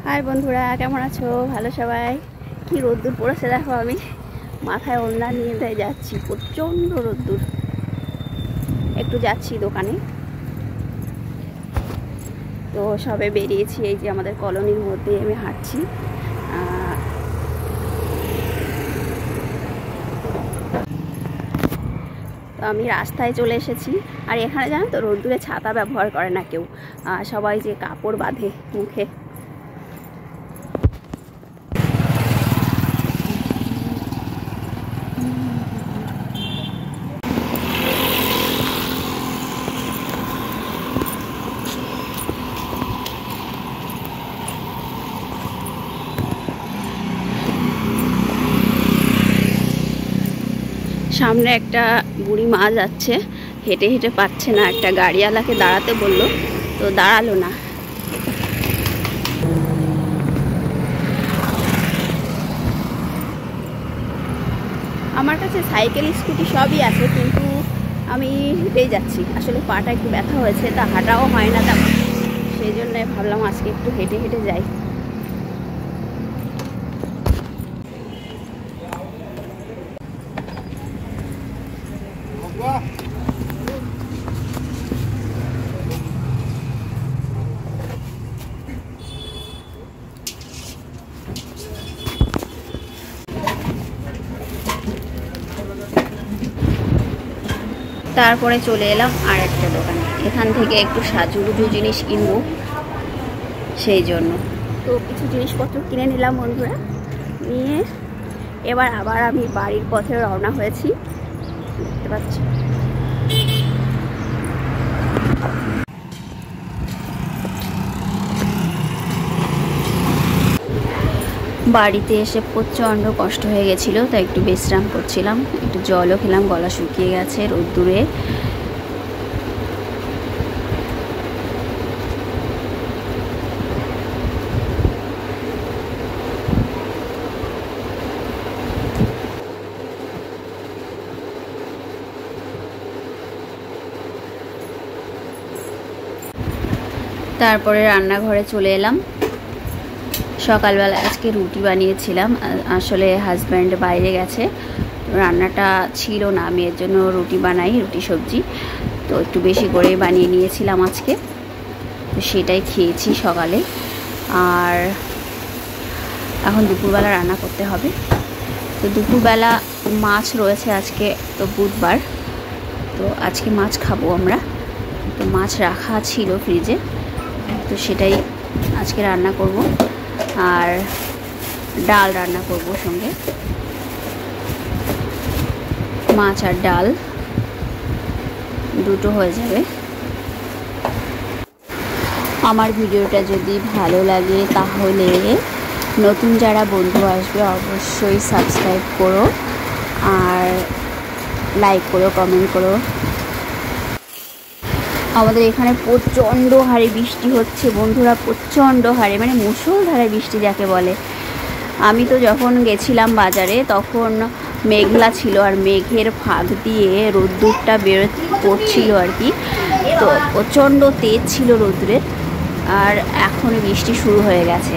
High বন্ধুরা, কেমন আছো? ভালো সবাই? কি রোদ্দুর পড়েছে দেখো। আমি মাথায় ওড়না নিয়ে যাচ্ছি, প্রচণ্ড রোদ্দুর। একটু যাচ্ছি দোকানে, তো সবে বেরিয়েছি। এই যে আমাদের কলোনির মধ্যে আমি হাঁটছি। তো আমি রাস্তায় চলে এসেছি। আর এখানে জানো তো, রোদ্দুরে ছাতা ব্যবহার করে না কেউ, সবাই যে কাপড় বাঁধে মুখে। সামনে একটা বুড়ি মা যাচ্ছে, হেঁটে হেঁটে পাচ্ছে না। একটা গাড়িওয়ালাকে দাঁড়াতে বললো, তো দাঁড়ালো না। আমার কাছে সাইকেল স্কুটি সবই আছে, কিন্তু আমি হেঁটেই যাচ্ছি। আসলে পাটা একটু ব্যথা হয়েছে, তা হাঁটাও হয় না তেমন। সেই জন্য ভাবলাম আজকে একটু হেঁটে হেঁটে যাই। তারপরে চলে এলাম আর একটা দোকানে। এখান থেকে একটু সাজুগুজু জিনিস কিনবো, সেই জন্য তো কিছু জিনিসপত্র কিনে নিলাম বন্ধুরা। নিয়ে এবার আবার আমি বাড়ির পথে রওনা হয়েছি, দেখতে পাচ্ছি। বাড়িতে এসে প্রচণ্ড কষ্ট হয়ে গেছিলো, তাই একটু বিশ্রাম করছিলাম, একটু জলও খেলাম, গলা শুকিয়ে গেছে রোদ্দুরে। তারপরে রান্নাঘরে চলে এলাম। সকালবেলা আজকে রুটি বানিয়েছিলাম। আসলে হাজব্যান্ড বাইরে গেছে, রান্নাটা ছিল না, আমি এর জন্য রুটি বানাই, রুটি সবজি। তো একটু বেশি করেই বানিয়ে নিয়েছিলাম আজকে, তো সেটাই খেয়েছি সকালে। আর এখন দুপুরবেলা রান্না করতে হবে। তো দুপুরবেলা মাছ রয়েছে, আজকে তো বুধবার, তো আজকে মাছ খাবো আমরা। তো মাছ রাখা ছিল ফ্রিজে, তো সেটাই আজকে রান্না করব। আর ডাল রান্না করব সঙ্গে, মাছ আর ডাল দুটো হয়ে যাবে। আমার ভিডিওটা যদি ভালো লাগে তাহলে নতুন যারা বন্ধু আসবে অবশ্যই সাবস্ক্রাইব করো, আর লাইক করো, কমেন্ট করো। আমাদের এখানে প্রচণ্ড হারে বৃষ্টি হচ্ছে বন্ধুরা, প্রচণ্ড হারে, মানে মুষলধারে বৃষ্টি যাকে বলে। আমি তো যখন গেছিলাম বাজারে তখন মেঘলা ছিল, আর মেঘের ফাঁক দিয়ে রোদ্দুরটা পড়ছিল আর কি। তো প্রচণ্ড তেজ ছিল রোদ্দুরের, আর এখন বৃষ্টি শুরু হয়ে গেছে।